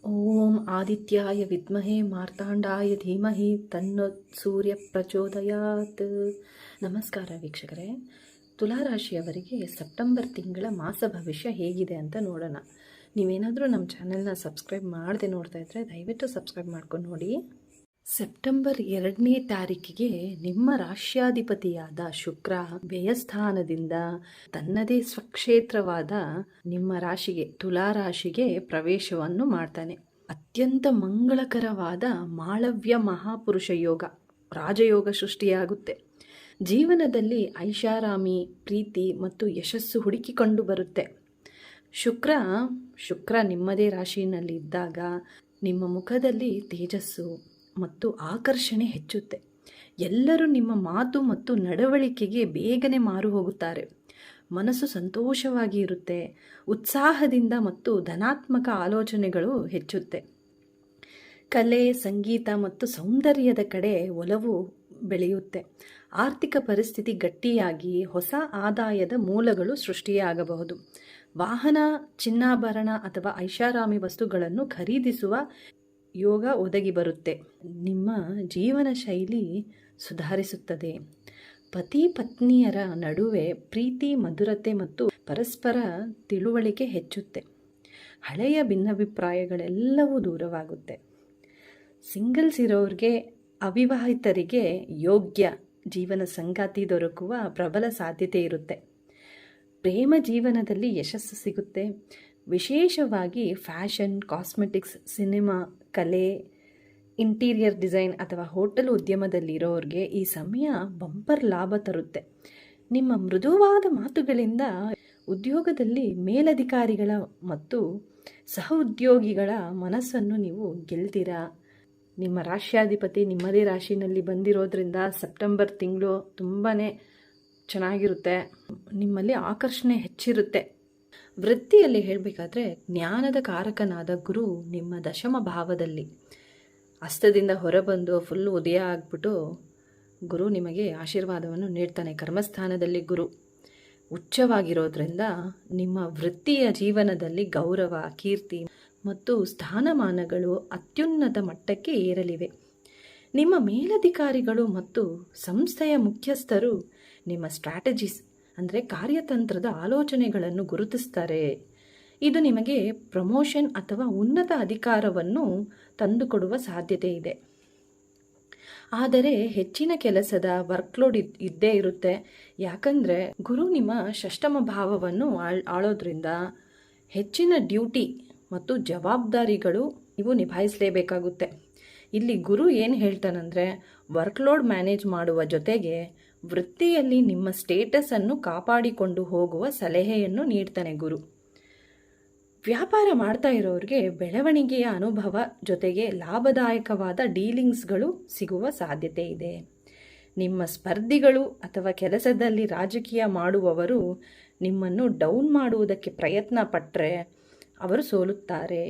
ಓಂ ಆದಿತ್ಯಾಯ ವಿದ್ಮಹೆ ಮಾರ್ತಾಂಡಾಯ ಧೀಮಹಿ ತನ್ನೋ ಸೂರ್ಯ ಪ್ರಚೋದಯಾತ್. ನಮಸ್ಕಾರ ವೀಕ್ಷಕರೇ, ತುಲಾರಾಶಿಯವರಿಗೆ ಸೆಪ್ಟೆಂಬರ್ ತಿಂಗಳ ಮಾಸ ಭವಿಷ್ಯ ಹೇಗಿದೆ ಅಂತ ನೋಡೋಣ. ನೀವೇನಾದರೂ ನಮ್ಮ ಚಾನೆಲ್ನ ಸಬ್ಸ್ಕ್ರೈಬ್ ಮಾಡದೆ ನೋಡ್ತಾ ಇದ್ದರೆ ದಯವಿಟ್ಟು ಸಬ್ಸ್ಕ್ರೈಬ್ ಮಾಡ್ಕೊಂಡು ನೋಡಿ. ಸೆಪ್ಟೆಂಬರ್ 2ನೇ ತಾರೀಕಿಗೆ ನಿಮ್ಮ ರಾಶ್ಯಾಧಿಪತಿಯಾದ ಶುಕ್ರ ವ್ಯಯಸ್ಥಾನದಿಂದ ತನ್ನದೇ ಸ್ವಕ್ಷೇತ್ರವಾದ ನಿಮ್ಮ ರಾಶಿಗೆ ತುಲಾರಾಶಿಗೆ ಪ್ರವೇಶವನ್ನು ಮಾಡ್ತಾನೆ. ಅತ್ಯಂತ ಮಂಗಳಕರವಾದ ಮಾಳವ್ಯ ಮಹಾಪುರುಷ ಯೋಗ, ರಾಜಯೋಗ ಸೃಷ್ಟಿಯಾಗುತ್ತೆ. ಜೀವನದಲ್ಲಿ ಐಷಾರಾಮಿ, ಪ್ರೀತಿ ಮತ್ತು ಯಶಸ್ಸು ಹುಡುಕಿಕೊಂಡು ಬರುತ್ತೆ. ಶುಕ್ರ ನಿಮ್ಮದೇ ರಾಶಿಯಲ್ಲಿ ಇದ್ದಾಗ ನಿಮ್ಮ ಮುಖದಲ್ಲಿ ತೇಜಸ್ಸು ಮತ್ತು ಆಕರ್ಷಣೆ ಹೆಚ್ಚುತ್ತೆ. ಎಲ್ಲರೂ ನಿಮ್ಮ ಮಾತು ಮತ್ತು ನಡವಳಿಕೆಗೆ ಬೇಗನೆ ಮಾರು ಹೋಗುತ್ತಾರೆ. ಮನಸ್ಸು ಸಂತೋಷವಾಗಿ ಇರುತ್ತೆ. ಉತ್ಸಾಹದಿಂದ ಮತ್ತು ಧನಾತ್ಮಕ ಆಲೋಚನೆಗಳು ಹೆಚ್ಚುತ್ತೆ. ಕಲೆ, ಸಂಗೀತ ಮತ್ತು ಸೌಂದರ್ಯದ ಕಡೆ ಒಲವು ಬೆಳೆಯುತ್ತೆ. ಆರ್ಥಿಕ ಪರಿಸ್ಥಿತಿ ಗಟ್ಟಿಯಾಗಿ ಹೊಸ ಆದಾಯದ ಮೂಲಗಳು ಸೃಷ್ಟಿಯಾಗಬಹುದು. ವಾಹನ, ಚಿನ್ನಾಭರಣ ಅಥವಾ ಐಷಾರಾಮಿ ವಸ್ತುಗಳನ್ನು ಖರೀದಿಸುವ ಯೋಗ ಒದಗಿ ಬರುತ್ತೆ. ನಿಮ್ಮ ಜೀವನ ಶೈಲಿ ಸುಧಾರಿಸುತ್ತದೆ. ಪತಿ ಪತ್ನಿಯರ ನಡುವೆ ಪ್ರೀತಿ, ಮಧುರತೆ ಮತ್ತು ಪರಸ್ಪರ ತಿಳುವಳಿಕೆ ಹೆಚ್ಚುತ್ತೆ. ಹಳೆಯ ಭಿನ್ನಾಭಿಪ್ರಾಯಗಳೆಲ್ಲವೂ ದೂರವಾಗುತ್ತೆ. ಸಿಂಗಲ್ಸ್ ಇರೋರಿಗೆ, ಅವಿವಾಹಿತರಿಗೆ ಯೋಗ್ಯ ಜೀವನ ಸಂಗಾತಿ ದೊರಕುವ ಪ್ರಬಲ ಸಾಧ್ಯತೆ ಇರುತ್ತೆ. ಪ್ರೇಮ ಜೀವನದಲ್ಲಿ ಯಶಸ್ಸು ಸಿಗುತ್ತೆ. ವಿಶೇಷವಾಗಿ ಫ್ಯಾಷನ್, ಕಾಸ್ಮೆಟಿಕ್ಸ್, ಸಿನಿಮಾ, ಕಲೆ, ಇಂಟೀರಿಯರ್ ಡಿಸೈನ್ ಅಥವಾ ಹೋಟೆಲ್ ಉದ್ಯಮದಲ್ಲಿರೋರಿಗೆ ಈ ಸಮಯ ಬಂಪರ್ ಲಾಭ ತರುತ್ತೆ. ನಿಮ್ಮ ಮೃದುವಾದ ಮಾತುಗಳಿಂದ ಉದ್ಯೋಗದಲ್ಲಿ ಮೇಲಧಿಕಾರಿಗಳ ಮತ್ತು ಸಹ ಉದ್ಯೋಗಿಗಳ ಮನಸ್ಸನ್ನು ನೀವು ಗೆಲ್ತೀರಾ. ನಿಮ್ಮ ರಾಶ್ಯಾಧಿಪತಿ ನಿಮ್ಮದೇ ರಾಶಿನಲ್ಲಿ ಬಂದಿರೋದ್ರಿಂದ ಸೆಪ್ಟೆಂಬರ್ ತಿಂಗಳು ತುಂಬಾ ಚೆನ್ನಾಗಿರುತ್ತೆ. ನಿಮ್ಮಲ್ಲಿ ಆಕರ್ಷಣೆ ಹೆಚ್ಚಿರುತ್ತೆ. ವೃತ್ತಿಯಲ್ಲಿ ಹೇಳಬೇಕಾದ್ರೆ ಜ್ಞಾನದ ಕಾರಕನಾದ ಗುರು ನಿಮ್ಮ ದಶಮ ಭಾವದಲ್ಲಿ ಹಸ್ತದಿಂದ ಹೊರಬಂದು ಫುಲ್ ಉದಯ ಆಗಿಬಿಟ್ಟು ಗುರು ನಿಮಗೆ ಆಶೀರ್ವಾದವನ್ನು ನೀಡ್ತಾನೆ. ಕರ್ಮಸ್ಥಾನದಲ್ಲಿ ಗುರು ಉಚ್ಚವಾಗಿರೋದ್ರಿಂದ ನಿಮ್ಮ ವೃತ್ತಿಯ ಜೀವನದಲ್ಲಿ ಗೌರವ, ಕೀರ್ತಿ ಮತ್ತು ಸ್ಥಾನಮಾನಗಳು ಅತ್ಯುನ್ನತ ಮಟ್ಟಕ್ಕೆ ಏರಲಿವೆ. ನಿಮ್ಮ ಮೇಲಧಿಕಾರಿಗಳು ಮತ್ತು ಸಂಸ್ಥೆಯ ಮುಖ್ಯಸ್ಥರು ನಿಮ್ಮ ಸ್ಟ್ರಾಟಜೀಸ್ ಅಂದರೆ ಕಾರ್ಯತಂತ್ರದ ಆಲೋಚನೆಗಳನ್ನು ಗುರುತಿಸ್ತಾರೆ. ಇದು ನಿಮಗೆ ಪ್ರಮೋಷನ್ ಅಥವಾ ಉನ್ನತ ಅಧಿಕಾರವನ್ನು ತಂದುಕೊಡುವ ಸಾಧ್ಯತೆ ಇದೆ. ಆದರೆ ಹೆಚ್ಚಿನ ಕೆಲಸದ ವರ್ಕ್ಲೋಡ್ ಇದ್ದೇ ಇರುತ್ತೆ. ಯಾಕಂದರೆ ಗುರು ನಿಮ್ಮ ಷಷ್ಠಮ ಭಾವವನ್ನು ಆಳೋದ್ರಿಂದ ಹೆಚ್ಚಿನ ಡ್ಯೂಟಿ ಮತ್ತು ಜವಾಬ್ದಾರಿಗಳು ನೀವು ನಿಭಾಯಿಸಲೇಬೇಕಾಗುತ್ತೆ. ಇಲ್ಲಿ ಗುರು ಏನು ಹೇಳ್ತಾನಂದರೆ ವರ್ಕ್ಲೋಡ್ ಮ್ಯಾನೇಜ್ ಮಾಡುವ ಜೊತೆಗೆ ವೃತ್ತಿಯಲ್ಲಿ ನಿಮ್ಮ ಸ್ಟೇಟಸನ್ನು ಕಾಪಾಡಿಕೊಂಡು ಹೋಗುವ ಸಲಹೆಯನ್ನು ನೀಡ್ತಾನೆ ಗುರು. ವ್ಯಾಪಾರ ಮಾಡ್ತಾ ಇರೋರಿಗೆ ಬೆಳವಣಿಗೆಯ ಅನುಭವ ಜೊತೆಗೆ ಲಾಭದಾಯಕವಾದ ಡೀಲಿಂಗ್ಸ್ಗಳು ಸಿಗುವ ಸಾಧ್ಯತೆ ಇದೆ. ನಿಮ್ಮ ಸ್ಪರ್ಧಿಗಳು ಅಥವಾ ಕೆಲಸದಲ್ಲಿ ರಾಜಕೀಯ ಮಾಡುವವರು ನಿಮ್ಮನ್ನು ಡೌನ್ ಮಾಡುವುದಕ್ಕೆ ಪ್ರಯತ್ನ ಪಟ್ಟರೆ ಅವರು ಸೋಲುತ್ತಾರೆ.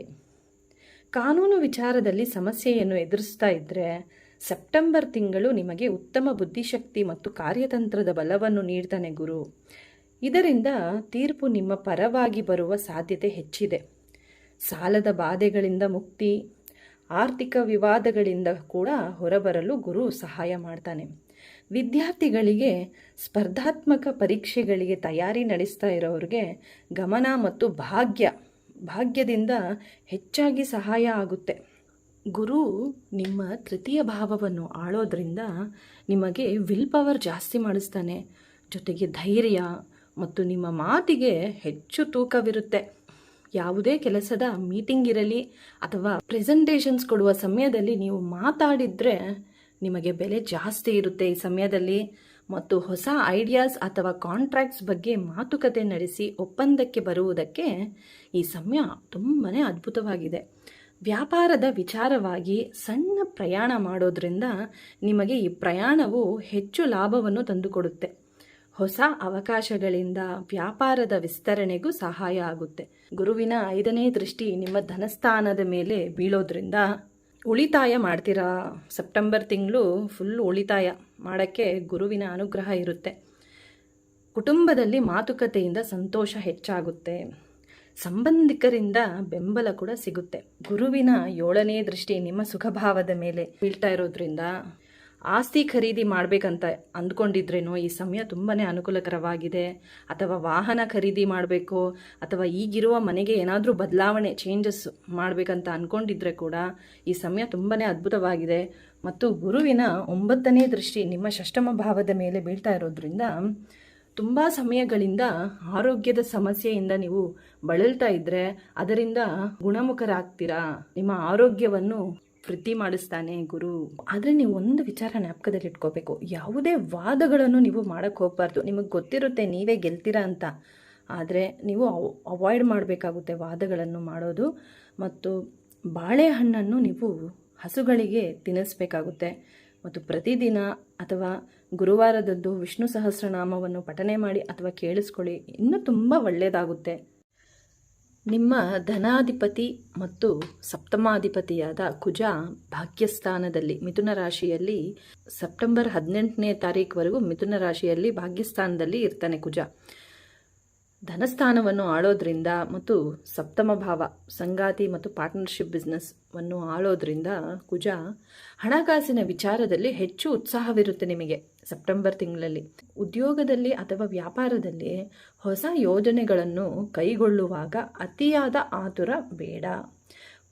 ಕಾನೂನು ವಿಚಾರದಲ್ಲಿ ಸಮಸ್ಯೆಯನ್ನು ಎದುರಿಸ್ತಾ ಇದ್ದರೆ ಸೆಪ್ಟೆಂಬರ್ ತಿಂಗಳು ನಿಮಗೆ ಉತ್ತಮ ಬುದ್ಧಿಶಕ್ತಿ ಮತ್ತು ಕಾರ್ಯತಂತ್ರದ ಬಲವನ್ನು ನೀಡ್ತಾನೆ ಗುರು. ಇದರಿಂದ ತೀರ್ಪು ನಿಮ್ಮ ಪರವಾಗಿ ಬರುವ ಸಾಧ್ಯತೆ ಹೆಚ್ಚಿದೆ. ಸಾಲದ ಬಾಧೆಗಳಿಂದ ಮುಕ್ತಿ, ಆರ್ಥಿಕ ವಿವಾದಗಳಿಂದ ಕೂಡ ಹೊರಬರಲು ಗುರು ಸಹಾಯ ಮಾಡ್ತಾನೆ. ವಿದ್ಯಾರ್ಥಿಗಳಿಗೆ ಸ್ಪರ್ಧಾತ್ಮಕ ಪರೀಕ್ಷೆಗಳಿಗೆ ತಯಾರಿ ನಡೆಸ್ತಾ ಇರೋರಿಗೆ ಗಮನ ಮತ್ತು ಭಾಗ್ಯದಿಂದ ಹೆಚ್ಚಾಗಿ ಸಹಾಯ ಆಗುತ್ತೆ. ಗುರು ನಿಮ್ಮ ತೃತೀಯ ಭಾವವನ್ನು ಆಳೋದ್ರಿಂದ ನಿಮಗೆ ವಿಲ್ ಪವರ್ ಜಾಸ್ತಿ ಮಾಡಿಸ್ತಾನೆ. ಜೊತೆಗೆ ಧೈರ್ಯ ಮತ್ತು ನಿಮ್ಮ ಮಾತಿಗೆ ಹೆಚ್ಚು ತೂಕವಿರುತ್ತೆ. ಯಾವುದೇ ಕೆಲಸದ ಮೀಟಿಂಗ್ ಇರಲಿ ಅಥವಾ ಪ್ರೆಸೆಂಟೇಷನ್ಸ್ ಕೊಡುವ ಸಮಯದಲ್ಲಿ ನೀವು ಮಾತಾಡಿದರೆ ನಿಮಗೆ ಬೆಲೆ ಜಾಸ್ತಿ ಇರುತ್ತೆ ಈ ಸಮಯದಲ್ಲಿ. ಮತ್ತು ಹೊಸ ಐಡಿಯಾಸ್ ಅಥವಾ ಕಾಂಟ್ರಾಕ್ಟ್ಸ್ ಬಗ್ಗೆ ಮಾತುಕತೆ ನಡೆಸಿ ಒಪ್ಪಂದಕ್ಕೆ ಬರುವುದಕ್ಕೆ ಈ ಸಮಯ ತುಂಬಾ ಅದ್ಭುತವಾಗಿದೆ. ವ್ಯಾಪಾರದ ವಿಚಾರವಾಗಿ ಸಣ್ಣ ಪ್ರಯಾಣ ಮಾಡೋದ್ರಿಂದ ನಿಮಗೆ ಈ ಪ್ರಯಾಣವು ಹೆಚ್ಚು ಲಾಭವನ್ನು ತಂದುಕೊಡುತ್ತೆ. ಹೊಸ ಅವಕಾಶಗಳಿಂದ ವ್ಯಾಪಾರದ ವಿಸ್ತರಣೆಗೂ ಸಹಾಯ ಆಗುತ್ತೆ. ಗುರುವಿನ 5ನೇ ದೃಷ್ಟಿ ನಿಮ್ಮ ಧನಸ್ಥಾನದ ಮೇಲೆ ಬೀಳೋದ್ರಿಂದ ಉಳಿತಾಯ ಮಾಡ್ತೀರಾ. ಸೆಪ್ಟೆಂಬರ್ ತಿಂಗಳು ಫುಲ್ ಉಳಿತಾಯ ಮಾಡೋಕ್ಕೆ ಗುರುವಿನ ಅನುಗ್ರಹ ಇರುತ್ತೆ. ಕುಟುಂಬದಲ್ಲಿ ಮಾತುಕತೆಯಿಂದ ಸಂತೋಷ ಹೆಚ್ಚಾಗುತ್ತೆ. ಸಂಬಂಧಿಕರಿಂದ ಬೆಂಬಲ ಕೂಡ ಸಿಗುತ್ತೆ. ಗುರುವಿನ 7ನೇ ದೃಷ್ಟಿ ನಿಮ್ಮ ಸುಖಭಾವದ ಮೇಲೆ ಬೀಳ್ತಾ ಇರೋದ್ರಿಂದ ಆಸ್ತಿ ಖರೀದಿ ಮಾಡಬೇಕಂತ ಅಂದ್ಕೊಂಡಿದ್ರೇನೋ ಈ ಸಮಯ ತುಂಬಾ ಅನುಕೂಲಕರವಾಗಿದೆ. ಅಥವಾ ವಾಹನ ಖರೀದಿ ಮಾಡಬೇಕು, ಅಥವಾ ಈಗಿರುವ ಮನೆಗೆ ಏನಾದರೂ ಬದಲಾವಣೆ ಚೇಂಜಸ್ ಮಾಡಬೇಕಂತ ಅಂದ್ಕೊಂಡಿದ್ರೆ ಕೂಡ ಈ ಸಮಯ ತುಂಬಾ ಅದ್ಭುತವಾಗಿದೆ. ಮತ್ತು ಗುರುವಿನ 9ನೇ ದೃಷ್ಟಿ ನಿಮ್ಮ ಷಷ್ಠಮ ಭಾವದ ಮೇಲೆ ಬೀಳ್ತಾ ಇರೋದ್ರಿಂದ ತುಂಬ ಸಮಯಗಳಿಂದ ಆರೋಗ್ಯದ ಸಮಸ್ಯೆಯಿಂದ ನೀವು ಬಳಲ್ತಾ ಇದ್ದರೆ ಅದರಿಂದ ಗುಣಮುಖರಾಗ್ತೀರಾ. ನಿಮ್ಮ ಆರೋಗ್ಯವನ್ನು ವೃದ್ಧಿ ಮಾಡಿಸ್ತಾನೆ ಗುರು. ಆದರೆ ನೀವು ಒಂದು ವಿಚಾರ ಜ್ಞಾಪಕದಲ್ಲಿ ಇಟ್ಕೋಬೇಕು, ಯಾವುದೇ ವಾದಗಳನ್ನು ನೀವು ಮಾಡೋಕ್ಕೆ ಹೋಗಬಾರ್ದು. ನಿಮಗೆ ಗೊತ್ತಿರುತ್ತೆ ನೀವೇ ಗೆಲ್ತೀರಾ ಅಂತ, ಆದರೆ ನೀವು ಅವಾಯ್ಡ್ ಮಾಡಬೇಕಾಗುತ್ತೆ ವಾದಗಳನ್ನು ಮಾಡೋದು. ಮತ್ತು ಬಾಳೆಹಣ್ಣನ್ನು ನೀವು ಹಸುಗಳಿಗೆ ತಿನ್ನಿಸ್ಬೇಕಾಗುತ್ತೆ. ಮತ್ತು ಪ್ರತಿದಿನ ಅಥವಾ ಗುರುವಾರದಂದು ವಿಷ್ಣು ಸಹಸ್ರನಾಮವನ್ನು ಪಠನೆ ಮಾಡಿ ಅಥವಾ ಕೇಳಿಸ್ಕೊಳ್ಳಿ, ಇನ್ನೂ ತುಂಬ ಒಳ್ಳೆಯದಾಗುತ್ತೆ. ನಿಮ್ಮ ಧನಾಧಿಪತಿ ಮತ್ತು ಸಪ್ತಮಾಧಿಪತಿಯಾದ ಕುಜ ಭಾಗ್ಯಸ್ಥಾನದಲ್ಲಿ ಮಿಥುನ ರಾಶಿಯಲ್ಲಿ ಸೆಪ್ಟೆಂಬರ್ 18ನೇ ತಾರೀಕುವರೆಗೂ ಮಿಥುನ ರಾಶಿಯಲ್ಲಿ ಭಾಗ್ಯಸ್ಥಾನದಲ್ಲಿ ಇರ್ತಾನೆ ಕುಜ. ಧನಸ್ಥಾನವನ್ನು ಆಳೋದ್ರಿಂದ ಮತ್ತು ಸಪ್ತಮ ಭಾವ ಸಂಗಾತಿ ಮತ್ತು ಪಾರ್ಟ್ನರ್ಶಿಪ್ ಬಿಸ್ನೆಸ್ವನ್ನು ಆಳೋದ್ರಿಂದ ಕುಜ ಹಣಕಾಸಿನ ವಿಚಾರದಲ್ಲಿ ಹೆಚ್ಚು ಉತ್ಸಾಹವಿರುತ್ತೆ ನಿಮಗೆ ಸೆಪ್ಟೆಂಬರ್ ತಿಂಗಳಲ್ಲಿ. ಉದ್ಯೋಗದಲ್ಲಿ ಅಥವಾ ವ್ಯಾಪಾರದಲ್ಲಿ ಹೊಸ ಯೋಜನೆಗಳನ್ನು ಕೈಗೊಳ್ಳುವಾಗ ಅತಿಯಾದ ಆತುರ ಬೇಡ.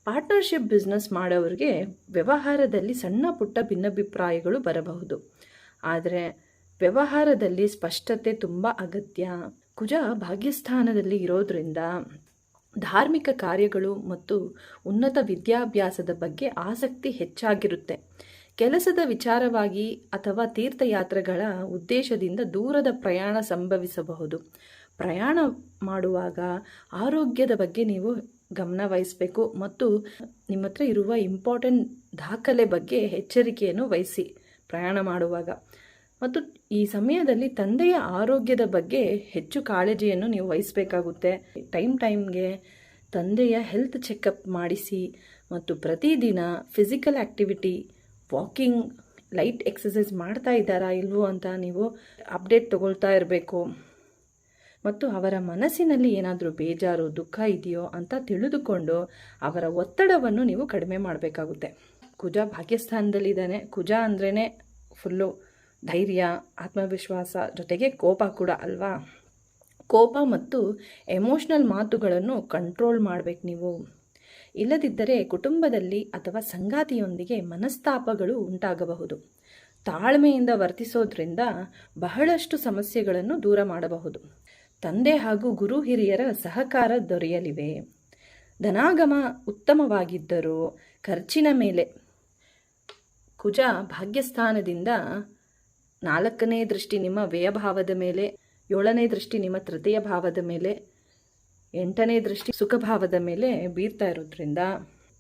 ಪಾರ್ಟ್ನರ್ಶಿಪ್ ಬಿಸ್ನೆಸ್ ಮಾಡೋರಿಗೆ ವ್ಯವಹಾರದಲ್ಲಿ ಸಣ್ಣ ಪುಟ್ಟ ಭಿನ್ನಾಭಿಪ್ರಾಯಗಳು ಬರಬಹುದು, ಆದರೆ ವ್ಯವಹಾರದಲ್ಲಿ ಸ್ಪಷ್ಟತೆ ತುಂಬ ಅಗತ್ಯ. ಕುಜ ಭಾಗ್ಯಸ್ಥಾನದಲ್ಲಿ ಇರೋದ್ರಿಂದ ಧಾರ್ಮಿಕ ಕಾರ್ಯಗಳು ಮತ್ತು ಉನ್ನತ ವಿದ್ಯಾಭ್ಯಾಸದ ಬಗ್ಗೆ ಆಸಕ್ತಿ ಹೆಚ್ಚಾಗಿರುತ್ತೆ. ಕೆಲಸದ ವಿಚಾರವಾಗಿ ಅಥವಾ ತೀರ್ಥಯಾತ್ರೆಗಳ ಉದ್ದೇಶದಿಂದ ದೂರದ ಪ್ರಯಾಣ ಸಂಭವಿಸಬಹುದು. ಪ್ರಯಾಣ ಮಾಡುವಾಗ ಆರೋಗ್ಯದ ಬಗ್ಗೆ ನೀವು ಗಮನ ವಹಿಸಬೇಕು ಮತ್ತು ನಿಮ್ಮ ಹತ್ರ ಇರುವ ಇಂಪಾರ್ಟೆಂಟ್ ದಾಖಲೆ ಬಗ್ಗೆ ಎಚ್ಚರಿಕೆಯನ್ನು ವಹಿಸಿ ಪ್ರಯಾಣ ಮಾಡುವಾಗ. ಮತ್ತು ಈ ಸಮಯದಲ್ಲಿ ತಂದೆಯ ಆರೋಗ್ಯದ ಬಗ್ಗೆ ಹೆಚ್ಚು ಕಾಳಜಿಯನ್ನು ನೀವು ವಹಿಸಬೇಕಾಗುತ್ತೆ. ಟೈಮ್ಗೆ ತಂದೆಯ ಹೆಲ್ತ್ ಚೆಕಪ್ ಮಾಡಿಸಿ ಮತ್ತು ಪ್ರತಿದಿನ physical activity, walking, light exercise ಮಾಡ್ತಾ ಇದ್ದಾರಾ ಇಲ್ವೋ ಅಂತ ನೀವು ಅಪ್ಡೇಟ್ ತಗೊಳ್ತಾ ಇರಬೇಕು. ಮತ್ತು ಅವರ ಮನಸ್ಸಿನಲ್ಲಿ ಏನಾದರೂ ಬೇಜಾರು, ದುಃಖ ಇದೆಯೋ ಅಂತ ತಿಳಿದುಕೊಂಡು ಅವರ ಒತ್ತಡವನ್ನು ನೀವು ಕಡಿಮೆ ಮಾಡಬೇಕಾಗುತ್ತೆ. ಕುಜ ಭಾಗ್ಯಸ್ಥಾನದಲ್ಲಿದ್ದಾನೆ. ಕುಜ ಅಂದ್ರೇ ಫುಲ್ಲು ಧೈರ್ಯ, ಆತ್ಮವಿಶ್ವಾಸ, ಜೊತೆಗೆ ಕೋಪ ಕೂಡ ಅಲ್ವಾ. ಕೋಪ ಮತ್ತು ಎಮೋಷ್ನಲ್ ಮಾತುಗಳನ್ನು ಕಂಟ್ರೋಲ್ ಮಾಡಬೇಕು ನೀವು. ಇಲ್ಲದಿದ್ದರೆ ಕುಟುಂಬದಲ್ಲಿ ಅಥವಾ ಸಂಗಾತಿಯೊಂದಿಗೆ ಮನಸ್ತಾಪಗಳು ಉಂಟಾಗಬಹುದು. ತಾಳ್ಮೆಯಿಂದ ವರ್ತಿಸೋದ್ರಿಂದ ಬಹಳಷ್ಟು ಸಮಸ್ಯೆಗಳನ್ನು ದೂರ ಮಾಡಬಹುದು. ತಂದೆ ಹಾಗೂ ಗುರು ಹಿರಿಯರ ಸಹಕಾರ ದೊರೆಯಲಿವೆ. ಧನಾಗಮ ಉತ್ತಮವಾಗಿದ್ದರೂ ಖರ್ಚಿನ ಮೇಲೆ ಕುಜ ಭಾಗ್ಯಸ್ಥಾನದಿಂದ 4ನೇ ದೃಷ್ಟಿ ನಿಮ್ಮ ವ್ಯಯಭಾವದ ಮೇಲೆ, 7ನೇ ದೃಷ್ಟಿ ನಿಮ್ಮ ತೃತೀಯ ಭಾವದ ಮೇಲೆ, 8ನೇ ದೃಷ್ಟಿ ಸುಖಭಾವದ ಮೇಲೆ ಬೀರ್ತಾ ಇರೋದ್ರಿಂದ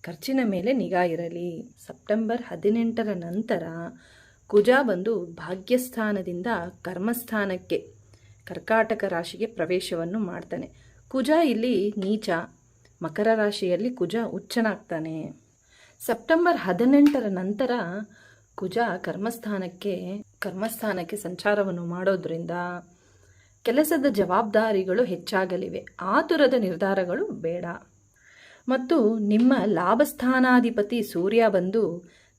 ಖರ್ಚಿನ ಮೇಲೆ ನಿಗಾ ಇರಲಿ. ಸೆಪ್ಟೆಂಬರ್ 18ರ ನಂತರ ಕುಜ ಬಂದು ಭಾಗ್ಯಸ್ಥಾನದಿಂದ ಕರ್ಮಸ್ಥಾನಕ್ಕೆ ಕರ್ಕಾಟಕ ರಾಶಿಗೆ ಪ್ರವೇಶವನ್ನು ಮಾಡ್ತಾನೆ. ಕುಜ ಇಲ್ಲಿ ನೀಚ, ಮಕರ ರಾಶಿಯಲ್ಲಿ ಕುಜ ಉಚ್ಚನಾಗ್ತಾನೆ. ಸೆಪ್ಟೆಂಬರ್ 18ರ ನಂತರ ಕುಜ ಕರ್ಮಸ್ಥಾನಕ್ಕೆ ಸಂಚಾರವನ್ನು ಮಾಡೋದ್ರಿಂದ ಕೆಲಸದ ಜವಾಬ್ದಾರಿಗಳು ಹೆಚ್ಚಾಗಲಿವೆ. ಆತುರದ ನಿರ್ಧಾರಗಳು ಬೇಡ. ಮತ್ತು ನಿಮ್ಮ ಲಾಭಸ್ಥಾನಾಧಿಪತಿ ಸೂರ್ಯ ಬಂದು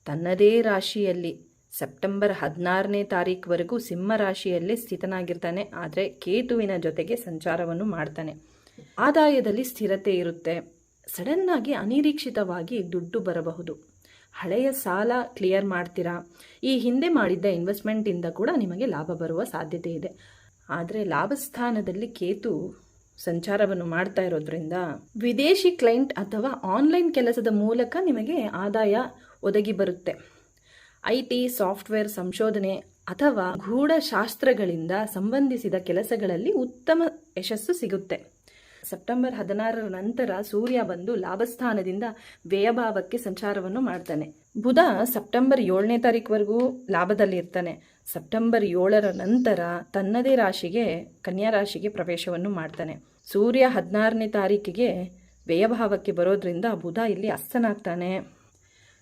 ತನ್ನದೇ ರಾಶಿಯಲ್ಲಿ ಸೆಪ್ಟೆಂಬರ್ 16ನೇ ತಾರೀಕುವರೆಗೂ ಸಿಂಹ ರಾಶಿಯಲ್ಲಿ ಸ್ಥಿತನಾಗಿರ್ತಾನೆ. ಆದರೆ ಕೇತುವಿನ ಜೊತೆಗೆ ಸಂಚಾರವನ್ನು ಮಾಡ್ತಾನೆ. ಆದಾಯದಲ್ಲಿ ಸ್ಥಿರತೆ ಇರುತ್ತೆ. ಸಡನ್ನಾಗಿ ಅನಿರೀಕ್ಷಿತವಾಗಿ ದುಡ್ಡು ಬರಬಹುದು. ಹಳೆಯ ಸಾಲ ಕ್ಲಿಯರ್ ಮಾಡ್ತೀರಾ. ಈ ಹಿಂದೆ ಮಾಡಿದ್ದ ಇನ್ವೆಸ್ಟ್ಮೆಂಟಿಂದ ಕೂಡ ನಿಮಗೆ ಲಾಭ ಬರುವ ಸಾಧ್ಯತೆ ಇದೆ. ಆದರೆ ಲಾಭಸ್ಥಾನದಲ್ಲಿ ಕೇತು ಸಂಚಾರವನ್ನು ಮಾಡ್ತಾ ಇರೋದ್ರಿಂದ ವಿದೇಶಿ ಕ್ಲೈಂಟ್ ಅಥವಾ ಆನ್ಲೈನ್ ಕೆಲಸದ ಮೂಲಕ ನಿಮಗೆ ಆದಾಯ ಒದಗಿ ಬರುತ್ತೆ. IT, ಸಾಫ್ಟ್ವೇರ್, ಸಂಶೋಧನೆ ಅಥವಾ ಗೂಢಶಾಸ್ತ್ರಗಳಿಂದ ಸಂಬಂಧಿಸಿದ ಕೆಲಸಗಳಲ್ಲಿ ಉತ್ತಮ ಯಶಸ್ಸು ಸಿಗುತ್ತೆ. ಸೆಪ್ಟೆಂಬರ್ 16ರ ನಂತರ ಸೂರ್ಯ ಬಂದು ಲಾಭಸ್ಥಾನದಿಂದ ವ್ಯಯಭಾವಕ್ಕೆ ಸಂಚಾರವನ್ನು ಮಾಡ್ತಾನೆ. ಬುಧ ಸೆಪ್ಟೆಂಬರ್ 7ನೇ ತಾರೀಕುವರೆಗೂ ಲಾಭದಲ್ಲಿ ಇರ್ತಾನೆ. ಸೆಪ್ಟೆಂಬರ್ 7ರ ನಂತರ ತನ್ನದೇ ರಾಶಿಗೆ ಕನ್ಯಾ ರಾಶಿಗೆ ಪ್ರವೇಶವನ್ನು ಮಾಡ್ತಾನೆ. ಸೂರ್ಯ 16ನೇ ತಾರೀಕಿಗೆ ವ್ಯಯಭಾವಕ್ಕೆ ಬರೋದ್ರಿಂದ ಬುಧ ಇಲ್ಲಿ ಅಸ್ತನಾಗ್ತಾನೆ.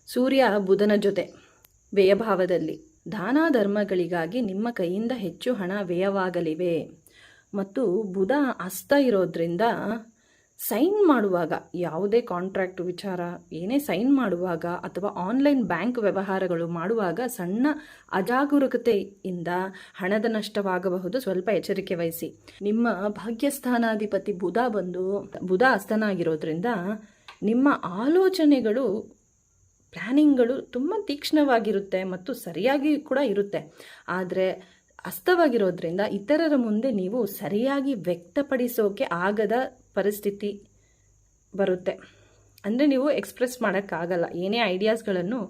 ಸೂರ್ಯ ಬುಧನ ಜೊತೆ ವ್ಯಯಭಾವದಲ್ಲಿ ದಾನ ಧರ್ಮಗಳಿಗಾಗಿ ನಿಮ್ಮ ಕೈಯಿಂದ ಹೆಚ್ಚು ಹಣ ವ್ಯಯವಾಗಲಿವೆ. ಮತ್ತು ಬುಧ ಅಸ್ತ ಇರೋದ್ರಿಂದ ಸೈನ್ ಮಾಡುವಾಗ, ಯಾವುದೇ ಕಾಂಟ್ರಾಕ್ಟ್ ವಿಚಾರ ಏನೇ ಸೈನ್ ಮಾಡುವಾಗ ಅಥವಾ ಆನ್ಲೈನ್ ಬ್ಯಾಂಕ್ ವ್ಯವಹಾರಗಳು ಮಾಡುವಾಗ ಸಣ್ಣ ಅಜಾಗರೂಕತೆಯಿಂದ ಹಣದ ನಷ್ಟವಾಗಬಹುದು. ಸ್ವಲ್ಪ ಎಚ್ಚರಿಕೆ ವಹಿಸಿ. ನಿಮ್ಮ ಭಾಗ್ಯಸ್ಥಾನಾಧಿಪತಿ ಬುಧ ಅಸ್ತನಾಗಿರೋದ್ರಿಂದ ನಿಮ್ಮ ಆಲೋಚನೆಗಳು, ಪ್ಲ್ಯಾನಿಂಗ್ಗಳು ತುಂಬ ತೀಕ್ಷ್ಣವಾಗಿರುತ್ತೆ ಮತ್ತು ಸರಿಯಾಗಿ ಕೂಡ ಇರುತ್ತೆ. ಆದರೆ ಅಸ್ತವಾಗಿರೋದ್ರಿಂದ ಇತರರ ಮುಂದೆ ನೀವು ಸರಿಯಾಗಿ ವ್ಯಕ್ತಪಡಿಸೋಕೆ ಆಗದ ಪರಿಸ್ಥಿತಿ ಬರುತ್ತೆ. ಅಂದರೆ ನೀವು ಎಕ್ಸ್ಪ್ರೆಸ್ ಮಾಡೋಕ್ಕಾಗಲ್ಲ, ಏನೇ ಐಡಿಯಾಸ್ಗಳನ್ನು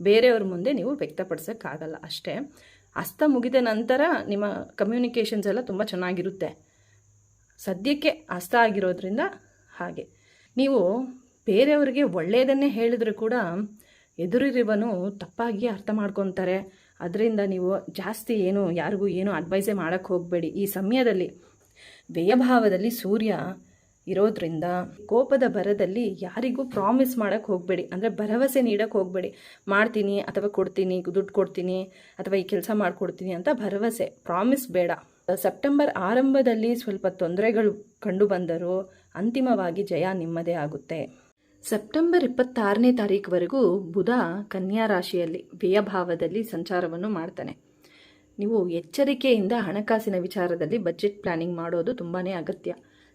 ಬೇರೆಯವ್ರ ಮುಂದೆ ನೀವು ವ್ಯಕ್ತಪಡಿಸೋಕ್ಕಾಗಲ್ಲ ಅಷ್ಟೇ. ಅಸ್ತ ಮುಗಿದ ನಂತರ ನಿಮ್ಮ ಕಮ್ಯುನಿಕೇಷನ್ಸ್ ಎಲ್ಲ ತುಂಬ ಚೆನ್ನಾಗಿರುತ್ತೆ. ಸದ್ಯಕ್ಕೆ ಅಸ್ತ ಆಗಿರೋದ್ರಿಂದ ಹಾಗೆ ನೀವು ಬೇರೆಯವರಿಗೆ ಒಳ್ಳೆಯದನ್ನೇ ಹೇಳಿದ್ರು ಕೂಡ ಎದುರಿರುವನು ತಪ್ಪಾಗಿ ಅರ್ಥ ಮಾಡ್ಕೊತಾರೆ. ಅದರಿಂದ ನೀವು ಜಾಸ್ತಿ ಯಾರಿಗೂ ಅಡ್ವೈಸೇ ಮಾಡೋಕ್ಕೆ ಹೋಗಬೇಡಿ. ಈ ಸಮಯದಲ್ಲಿ ವ್ಯಯಭಾವದಲ್ಲಿ ಸೂರ್ಯ ಇರೋದ್ರಿಂದ ಕೋಪದ ಭರದಲ್ಲಿ ಯಾರಿಗೂ ಪ್ರಾಮಿಸ್ ಮಾಡೋಕ್ಕೆ ಹೋಗಬೇಡಿ, ಅಂದರೆ ಭರವಸೆ ನೀಡೋಕ್ಕೆ ಹೋಗಬೇಡಿ. ಮಾಡ್ತೀನಿ ಅಥವಾ ಕೊಡ್ತೀನಿ, ದುಡ್ಡು ಕೊಡ್ತೀನಿ ಅಥವಾ ಈ ಕೆಲಸ ಮಾಡಿಕೊಡ್ತೀನಿ ಅಂತ ಭರವಸೆ, ಪ್ರಾಮಿಸ್ ಬೇಡ. ಸೆಪ್ಟೆಂಬರ್ ಆರಂಭದಲ್ಲಿ ಸ್ವಲ್ಪ ತೊಂದರೆಗಳು ಕಂಡು ಬಂದರೂ ಅಂತಿಮವಾಗಿ ಜಯ ನಿಮ್ಮದೇ ಆಗುತ್ತೆ. ಸೆಪ್ಟೆಂಬರ್ 26ನೇ ತಾರೀಕುವರೆಗೂ ಬುಧ ಕನ್ಯಾ ರಾಶಿಯಲ್ಲಿ ವ್ಯಯಭಾವದಲ್ಲಿ ಸಂಚಾರವನ್ನು ಮಾಡ್ತಾನೆ. ನೀವು ಎಚ್ಚರಿಕೆಯಿಂದ ಹಣಕಾಸಿನ ವಿಚಾರದಲ್ಲಿ ಬಜೆಟ್ ಪ್ಲಾನಿಂಗ್ ಮಾಡೋದು ತುಂಬಾ ಅಗತ್ಯ.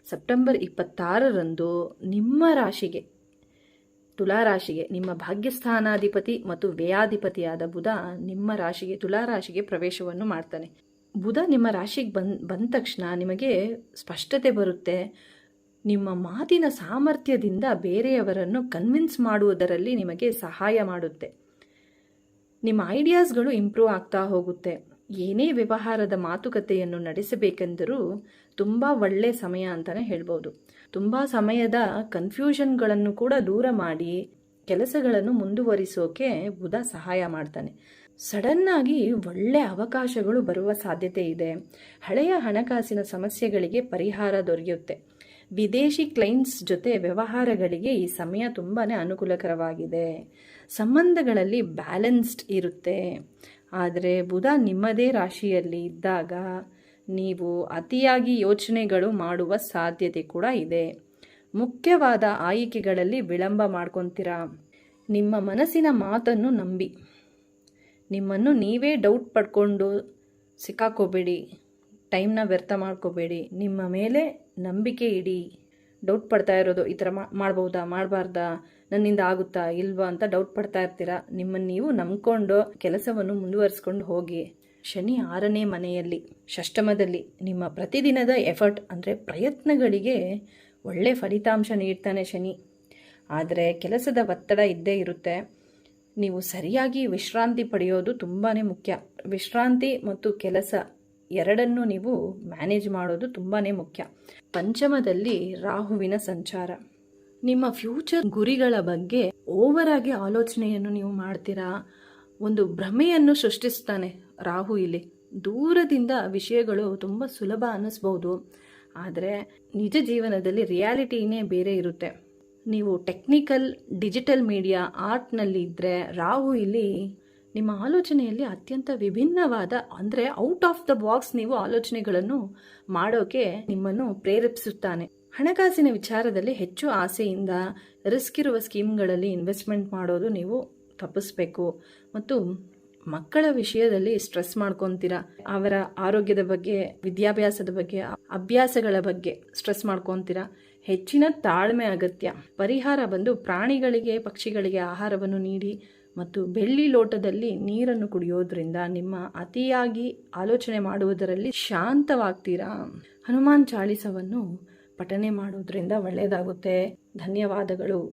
ಸೆಪ್ಟೆಂಬರ್ 26ರಂದು ನಿಮ್ಮ ರಾಶಿಗೆ, ತುಲಾರಾಶಿಗೆ, ನಿಮ್ಮ ಭಾಗ್ಯಸ್ಥಾನಾಧಿಪತಿ ಮತ್ತು ವ್ಯಯಾಧಿಪತಿಯಾದ ಬುಧ ನಿಮ್ಮ ರಾಶಿಗೆ, ತುಲಾರಾಶಿಗೆ ಪ್ರವೇಶವನ್ನು ಮಾಡ್ತಾನೆ. ಬುಧ ನಿಮ್ಮ ರಾಶಿಗೆ ಬಂದ ತಕ್ಷಣ ನಿಮಗೆ ಸ್ಪಷ್ಟತೆ ಬರುತ್ತೆ. ನಿಮ್ಮ ಮಾತಿನ ಸಾಮರ್ಥ್ಯದಿಂದ ಬೇರೆಯವರನ್ನು ಕನ್ವಿನ್ಸ್ ಮಾಡುವುದರಲ್ಲಿ ನಿಮಗೆ ಸಹಾಯ ಮಾಡುತ್ತೆ. ನಿಮ್ಮ ಐಡಿಯಾಸ್ಗಳು ಇಂಪ್ರೂವ್ ಆಗ್ತಾ ಹೋಗುತ್ತೆ. ಏನೇ ವ್ಯವಹಾರದ ಮಾತುಕತೆಯನ್ನು ನಡೆಸಬೇಕೆಂದರೂ ತುಂಬ ಒಳ್ಳೆಯ ಸಮಯ ಅಂತಲೇ ಹೇಳ್ಬೋದು. ತುಂಬ ಸಮಯದ ಕನ್ಫ್ಯೂಷನ್ಗಳನ್ನು ಕೂಡ ದೂರ ಮಾಡಿ ಕೆಲಸಗಳನ್ನು ಮುಂದುವರಿಸೋಕೆ ಬುಧ ಸಹಾಯ ಮಾಡ್ತಾನೆ. ಸಡನ್ನಾಗಿ ಒಳ್ಳೆಯ ಅವಕಾಶಗಳು ಬರುವ ಸಾಧ್ಯತೆ ಇದೆ. ಹಳೆಯ ಹಣಕಾಸಿನ ಸಮಸ್ಯೆಗಳಿಗೆ ಪರಿಹಾರ ದೊರೆಯುತ್ತೆ. ವಿದೇಶಿ ಕ್ಲೈಂಟ್ಸ್ ಜೊತೆ ವ್ಯವಹಾರಗಳಿಗೆ ಈ ಸಮಯ ತುಂಬಾ ಅನುಕೂಲಕರವಾಗಿದೆ. ಸಂಬಂಧಗಳಲ್ಲಿ ಬ್ಯಾಲೆನ್ಸ್ಡ್ ಇರುತ್ತೆ. ಆದರೆ ಬುಧ ನಿಮ್ಮದೇ ರಾಶಿಯಲ್ಲಿ ಇದ್ದಾಗ ನೀವು ಅತಿಯಾಗಿ ಯೋಚನೆಗಳು ಮಾಡುವ ಸಾಧ್ಯತೆ ಕೂಡ ಇದೆ. ಮುಖ್ಯವಾದ ಆಯ್ಕೆಗಳಲ್ಲಿ ವಿಳಂಬ ಮಾಡ್ಕೊತೀರಾ. ನಿಮ್ಮ ಮನಸ್ಸಿನ ಮಾತನ್ನು ನಂಬಿ. ನಿಮ್ಮನ್ನು ನೀವೇ ಡೌಟ್ ಪಡ್ಕೊಂಡು ಸಿಕ್ಕಾಕೋಬೇಡಿ. ಟೈಮ್ನ ವ್ಯರ್ಥ ಮಾಡ್ಕೋಬೇಡಿ. ನಿಮ್ಮ ಮೇಲೆ ನಂಬಿಕೆ ಇಡಿ. ಡೌಟ್ ಪಡ್ತಾ ಇರೋದು, ಈ ಥರ ಮಾಡ್ಬೋದಾ, ಮಾಡಬಾರ್ದಾ, ನನ್ನಿಂದ ಆಗುತ್ತಾ ಇಲ್ವಾ ಅಂತ ಡೌಟ್ ಪಡ್ತಾ ಇರ್ತೀರಾ. ನಿಮ್ಮನ್ನು ನೀವು ನಂಬ್ಕೊಂಡು ಕೆಲಸವನ್ನು ಮುಂದುವರಿಸ್ಕೊಂಡು ಹೋಗಿ. ಶನಿ 6ನೇ ಮನೆಯಲ್ಲಿ, ಷಷ್ಠಮದಲ್ಲಿ, ನಿಮ್ಮ ಪ್ರತಿದಿನದ ಎಫರ್ಟ್ ಅಂದರೆ ಪ್ರಯತ್ನಗಳಿಗೆ ಒಳ್ಳೆ ಫಲಿತಾಂಶ ನೀಡ್ತಾನೆ ಶನಿ. ಆದರೆ ಕೆಲಸದ ಒತ್ತಡ ಇದ್ದೇ ಇರುತ್ತೆ. ನೀವು ಸರಿಯಾಗಿ ವಿಶ್ರಾಂತಿ ಪಡೆಯೋದು ತುಂಬಾ ಮುಖ್ಯ. ವಿಶ್ರಾಂತಿ ಮತ್ತು ಕೆಲಸ ಎರಡನ್ನೂ ನೀವು ಮ್ಯಾನೇಜ್ ಮಾಡೋದು ತುಂಬಾ ಮುಖ್ಯ. ಪಂಚಮದಲ್ಲಿ ರಾಹುವಿನ ಸಂಚಾರ. ನಿಮ್ಮ ಫ್ಯೂಚರ್ ಗುರಿಗಳ ಬಗ್ಗೆ ಓವರ್ ಆಗಿ ಆಲೋಚನೆಯನ್ನು ನೀವು ಮಾಡ್ತೀರಾ. ಒಂದು ಭ್ರಮೆಯನ್ನು ಸೃಷ್ಟಿಸ್ತಾನೆ ರಾಹು ಇಲ್ಲಿ. ದೂರದಿಂದ ವಿಷಯಗಳು ತುಂಬ ಸುಲಭ ಅನ್ನಿಸ್ಬೋದು, ಆದರೆ ನಿಜ ಜೀವನದಲ್ಲಿ ರಿಯಾಲಿಟಿನೇ ಬೇರೆ ಇರುತ್ತೆ. ನೀವು ಟೆಕ್ನಿಕಲ್, ಡಿಜಿಟಲ್ ಮೀಡಿಯಾ, ಆರ್ಟ್ನಲ್ಲಿ ಇದ್ದರೆ ರಾಹು ಇಲ್ಲಿ ನಿಮ್ಮ ಆಲೋಚನೆಯಲ್ಲಿ ಅತ್ಯಂತ ವಿಭಿನ್ನವಾದ, ಅಂದರೆ ಔಟ್ ಆಫ್ ದ ಬಾಕ್ಸ್ ನೀವು ಆಲೋಚನೆಗಳನ್ನು ಮಾಡೋಕೆ ನಿಮ್ಮನ್ನು ಪ್ರೇರೇಪಿಸುತ್ತಾನೆ. ಹಣಕಾಸಿನ ವಿಚಾರದಲ್ಲಿ ಹೆಚ್ಚು ಆಸೆಯಿಂದ ರಿಸ್ಕ್ ಇರುವ ಸ್ಕೀಮ್ಗಳಲ್ಲಿ ಇನ್ವೆಸ್ಟ್ಮೆಂಟ್ ಮಾಡೋದು ನೀವು ತಪ್ಪಿಸ್ಬೇಕು. ಮತ್ತು ಮಕ್ಕಳ ವಿಷಯದಲ್ಲಿ ಸ್ಟ್ರೆಸ್ ಮಾಡ್ಕೊತೀರಾ. ಅವರ ಆರೋಗ್ಯದ ಬಗ್ಗೆ, ವಿದ್ಯಾಭ್ಯಾಸದ ಬಗ್ಗೆ, ಅಭ್ಯಾಸಗಳ ಬಗ್ಗೆ ಸ್ಟ್ರೆಸ್ ಮಾಡ್ಕೊತೀರಾ. ಹೆಚ್ಚಿನ ತಾಳ್ಮೆ ಅಗತ್ಯ. ಪರಿಹಾರ ಬಂದು ಪ್ರಾಣಿಗಳಿಗೆ, ಪಕ್ಷಿಗಳಿಗೆ ಆಹಾರವನ್ನು ನೀಡಿ ಮತ್ತು ಬೆಳ್ಳಿ ಲೋಟದಲ್ಲಿ ನೀರನ್ನು ಕುಡಿಯೋದ್ರಿಂದ ನಿಮ್ಮ ಅತಿಯಾಗಿ ಆಲೋಚನೆ ಮಾಡುವುದರಲ್ಲಿ ಶಾಂತವಾಗ್ತೀರಾ. ಹನುಮಾನ್ ಚಾಲಿಸವನ್ನು ಪಠನೆ ಮಾಡೋದ್ರಿಂದ ಒಳ್ಳೆಯದಾಗುತ್ತೆ. ಧನ್ಯವಾದಗಳು.